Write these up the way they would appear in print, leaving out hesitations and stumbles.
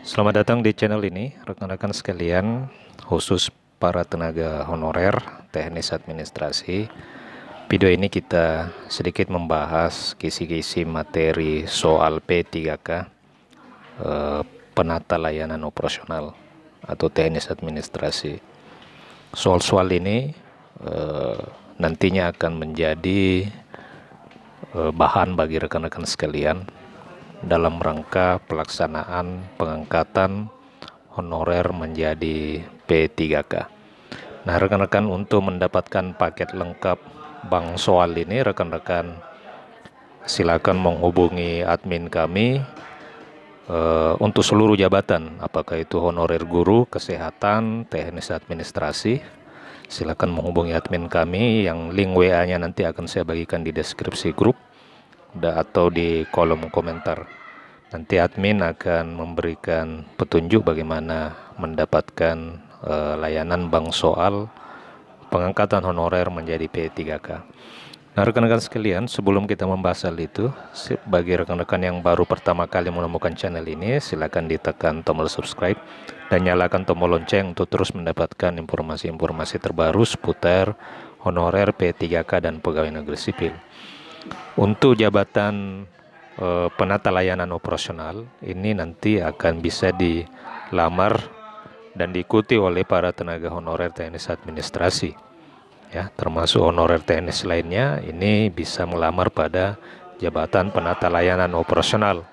Selamat datang di channel ini, rekan-rekan sekalian, khusus para tenaga honorer teknis administrasi. Video ini kita sedikit membahas kisi-kisi materi soal P3K, penata layanan operasional atau teknis administrasi. Soal-soal ini nantinya akan menjadi bahan bagi rekan-rekan sekalian dalam rangka pelaksanaan pengangkatan honorer menjadi P3K. Nah, rekan-rekan, untuk mendapatkan paket lengkap Bank Soal ini, rekan-rekan silakan menghubungi admin kami untuk seluruh jabatan, apakah itu honorer guru, kesehatan, teknis administrasi. Silakan menghubungi admin kami, yang link WA-nya nanti akan saya bagikan di deskripsi grup atau di kolom komentar. Nanti admin akan memberikan petunjuk bagaimana mendapatkan layanan Bank Soal pengangkatan honorer menjadi P3K. Nah, rekan-rekan sekalian, sebelum kita membahas hal itu, bagi rekan-rekan yang baru pertama kali menemukan channel ini, silakan ditekan tombol subscribe dan nyalakan tombol lonceng untuk terus mendapatkan informasi-informasi terbaru seputar honorer P3K dan pegawai negeri sipil. Untuk jabatan penata layanan operasional ini nanti akan bisa dilamar dan diikuti oleh para tenaga honorer teknis administrasi, ya, termasuk honorer teknis lainnya. Ini bisa melamar pada jabatan penata layanan operasional.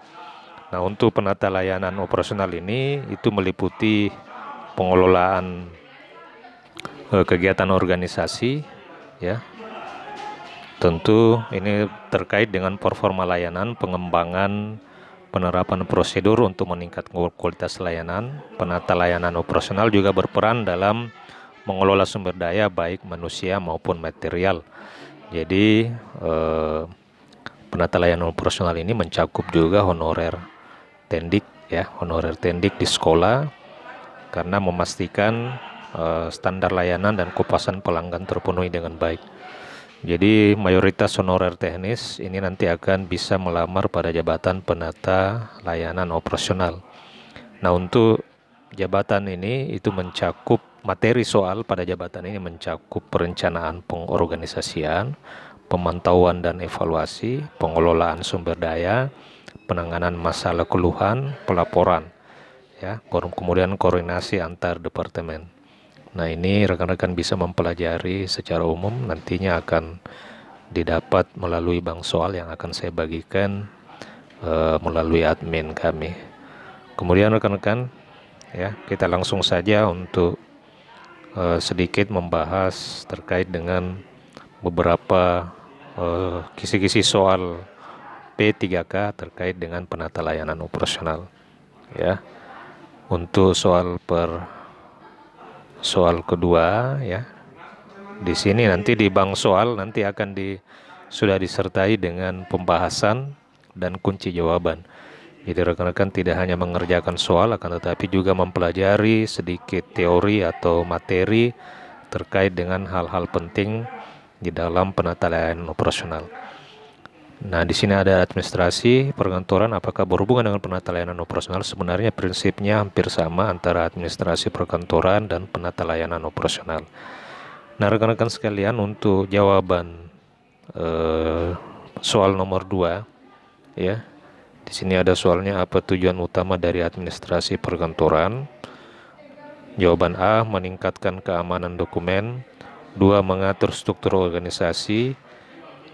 Nah, untuk penata layanan operasional ini itu meliputi pengelolaan kegiatan organisasi, ya. Tentu ini terkait dengan performa layanan, pengembangan, penerapan prosedur untuk meningkatkan kualitas layanan. Penata layanan operasional juga berperan dalam mengelola sumber daya baik manusia maupun material. Jadi penata layanan operasional ini mencakup juga honorer tendik, ya, honorer tendik di sekolah, karena memastikan standar layanan dan kepuasan pelanggan terpenuhi dengan baik. Jadi mayoritas honorer teknis ini nanti akan bisa melamar pada jabatan penata layanan operasional. Nah, untuk jabatan ini itu mencakup materi soal pada jabatan ini mencakup perencanaan pengorganisasian, pemantauan dan evaluasi, pengelolaan sumber daya, penanganan masalah keluhan, pelaporan, ya, kemudian koordinasi antar departemen. Nah, ini rekan-rekan bisa mempelajari secara umum, nantinya akan didapat melalui Bank Soal yang akan saya bagikan melalui admin kami. Kemudian rekan-rekan, ya, kita langsung saja untuk sedikit membahas terkait dengan beberapa kisi-kisi soal P3K terkait dengan penata layanan operasional, ya. Untuk soal kedua, ya, di sini nanti di Bank Soal nanti akan sudah disertai dengan pembahasan dan kunci jawaban. Jadi rekan-rekan tidak hanya mengerjakan soal, akan tetapi juga mempelajari sedikit teori atau materi terkait dengan hal-hal penting di dalam penata layanan operasional. Nah, di sini ada administrasi perkantoran, apakah berhubungan dengan penata layanan operasional? Sebenarnya prinsipnya hampir sama antara administrasi perkantoran dan penata layanan operasional. Nah, rekan-rekan sekalian, untuk jawaban soal nomor 2, ya. Di sini ada soalnya, apa tujuan utama dari administrasi perkantoran? Jawaban A, meningkatkan keamanan dokumen. 2, mengatur struktur organisasi.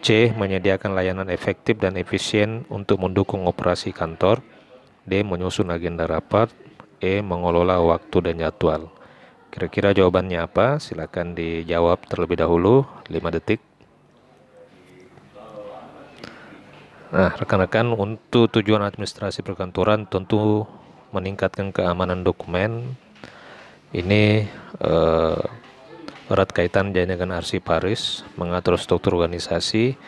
C, menyediakan layanan efektif dan efisien untuk mendukung operasi kantor. D, menyusun agenda rapat. E, mengelola waktu dan jadwal. Kira-kira jawabannya apa? Silakan dijawab terlebih dahulu, 5 detik. Nah, rekan-rekan, untuk tujuan administrasi perkantoran tentu meningkatkan keamanan dokumen. Ini erat kaitan dengan arsiparis, mengatur struktur organisasi.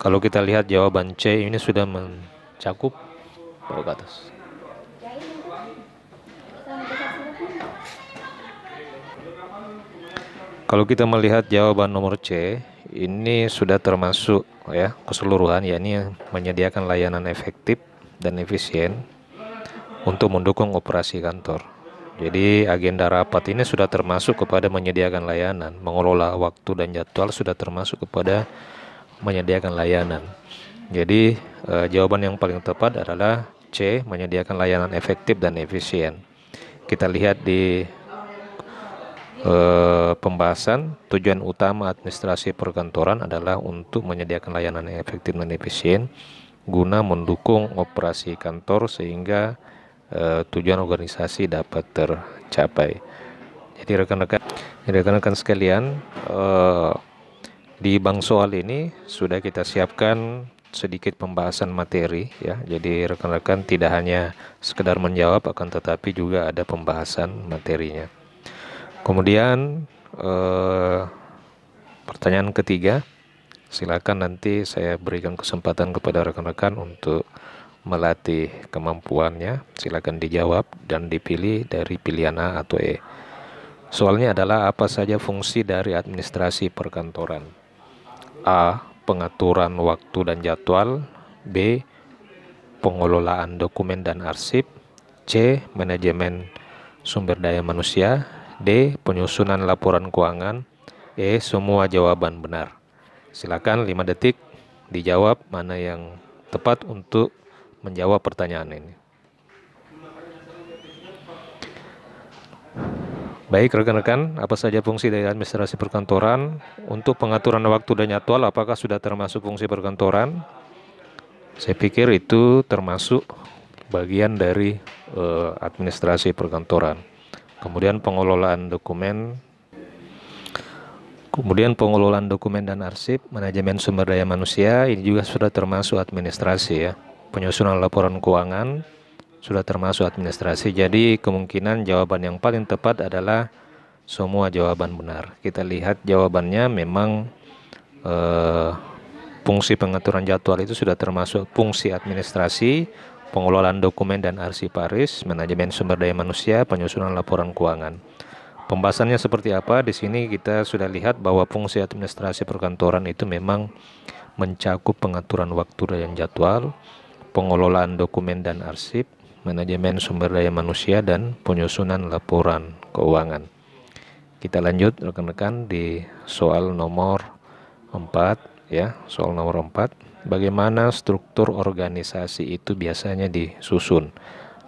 Kalau kita lihat jawaban C ini sudah mencakup, bawa ke atas. Kalau kita melihat jawaban nomor C, ini sudah termasuk, ya, keseluruhan, yakni menyediakan layanan efektif dan efisien untuk mendukung operasi kantor. Jadi agenda rapat ini sudah termasuk kepada menyediakan layanan, mengelola waktu dan jadwal sudah termasuk kepada menyediakan layanan. Jadi jawaban yang paling tepat adalah C, menyediakan layanan efektif dan efisien. Kita lihat di pembahasan, tujuan utama administrasi perkantoran adalah untuk menyediakan layanan yang efektif dan efisien guna mendukung operasi kantor sehingga tujuan organisasi dapat tercapai. Jadi rekan-rekan sekalian, di bank soal ini sudah kita siapkan sedikit pembahasan materi ya. Jadi rekan-rekan tidak hanya sekedar menjawab, akan tetapi juga ada pembahasan materinya. Kemudian pertanyaan ketiga, silakan nanti saya berikan kesempatan kepada rekan-rekan untuk melatih kemampuannya. Silakan dijawab dan dipilih dari pilihan A atau E. Soalnya adalah apa saja fungsi dari administrasi perkantoran? A. Pengaturan waktu dan jadwal. B. Pengelolaan dokumen dan arsip. C. Manajemen sumber daya manusia. D. Penyusunan laporan keuangan. E. Semua jawaban benar. Silakan 5 detik dijawab mana yang tepat untuk menjawab pertanyaan ini. Baik rekan-rekan, apa saja fungsi dari administrasi perkantoran? Untuk pengaturan waktu dan jadwal, apakah sudah termasuk fungsi perkantoran? Saya pikir itu termasuk bagian dari administrasi perkantoran. Kemudian pengelolaan dokumen dan arsip, manajemen sumber daya manusia, ini juga sudah termasuk administrasi ya. Penyusunan laporan keuangan sudah termasuk administrasi. Jadi kemungkinan jawaban yang paling tepat adalah semua jawaban benar. Kita lihat jawabannya memang fungsi pengaturan jadwal itu sudah termasuk fungsi administrasi, pengelolaan dokumen dan arsiparis, manajemen sumber daya manusia, penyusunan laporan keuangan. Pembahasannya seperti apa? Di sini kita sudah lihat bahwa fungsi administrasi perkantoran itu memang mencakup pengaturan waktu dan jadwal, pengelolaan dokumen dan arsip, manajemen sumber daya manusia, dan penyusunan laporan keuangan. Kita lanjut rekan-rekan di soal nomor 4 ya, soal nomor 4. Bagaimana struktur organisasi itu biasanya disusun?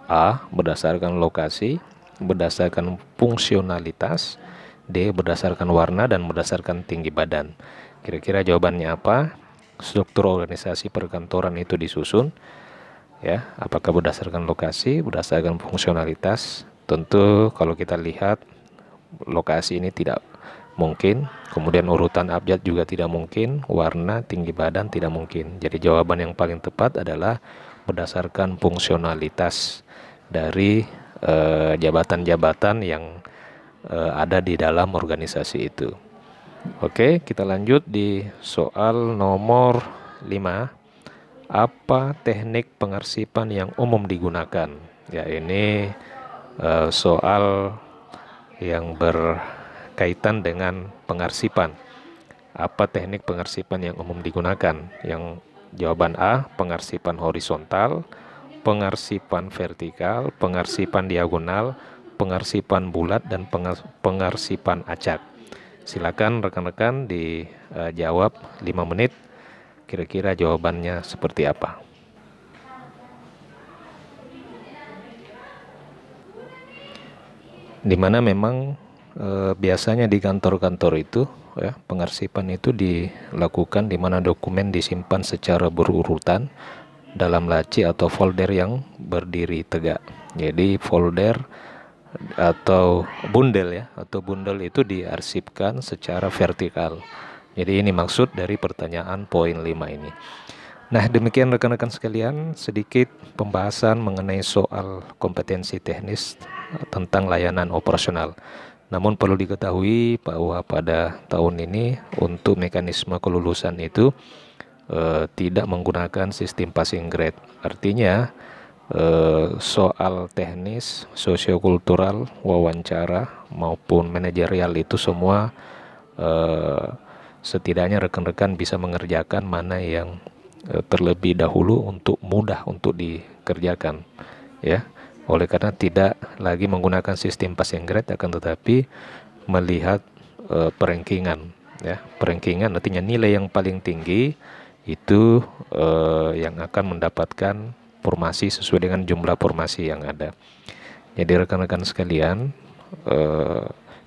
A. Berdasarkan lokasi, berdasarkan fungsionalitas, D. Berdasarkan warna, dan berdasarkan tinggi badan. Kira-kira jawabannya apa? Struktur organisasi perkantoran itu disusun ya, apakah berdasarkan lokasi, berdasarkan fungsionalitas? Tentu kalau kita lihat lokasi ini tidak mungkin, kemudian urutan abjad juga tidak mungkin, warna, tinggi badan tidak mungkin. Jadi jawaban yang paling tepat adalah berdasarkan fungsionalitas dari jabatan-jabatan yang ada di dalam organisasi itu. Oke, kita lanjut di soal nomor 5. Apa teknik pengarsipan yang umum digunakan? Ya, ini soal yang berkaitan dengan pengarsipan. Apa teknik pengarsipan yang umum digunakan? Yang jawaban A, pengarsipan horizontal, pengarsipan vertikal, pengarsipan diagonal, pengarsipan bulat, dan pengarsipan acak. Silakan rekan-rekan dijawab 5 menit. Kira-kira jawabannya seperti apa? Dimana memang biasanya di kantor-kantor itu ya, pengarsipan itu dilakukan di mana dokumen disimpan secara berurutan dalam laci atau folder yang berdiri tegak. Jadi folder atau bundel ya, atau bundel itu diarsipkan secara vertikal. Jadi ini maksud dari pertanyaan poin 5 ini. Nah, demikian rekan-rekan sekalian, sedikit pembahasan mengenai soal kompetensi teknis tentang layanan operasional. Namun perlu diketahui bahwa pada tahun ini untuk mekanisme kelulusan itu tidak menggunakan sistem passing grade. Artinya soal teknis, sosiokultural, wawancara maupun manajerial itu semua setidaknya rekan-rekan bisa mengerjakan mana yang terlebih dahulu untuk mudah untuk dikerjakan ya. Oleh karena tidak lagi menggunakan sistem passing grade, akan tetapi melihat perankingan, ya. Perankingan artinya nilai yang paling tinggi itu yang akan mendapatkan formasi sesuai dengan jumlah formasi yang ada. Jadi rekan-rekan sekalian,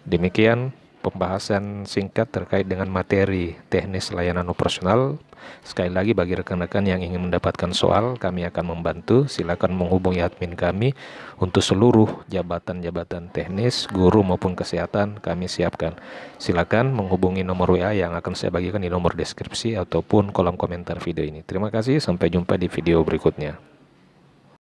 demikian pembahasan singkat terkait dengan materi teknis layanan operasional. Sekali lagi, bagi rekan-rekan yang ingin mendapatkan soal, kami akan membantu. Silakan menghubungi admin kami. Untuk seluruh jabatan-jabatan teknis, guru maupun kesehatan, kami siapkan. Silakan menghubungi nomor WA yang akan saya bagikan di nomor deskripsi ataupun kolom komentar video ini. Terima kasih, sampai jumpa di video berikutnya.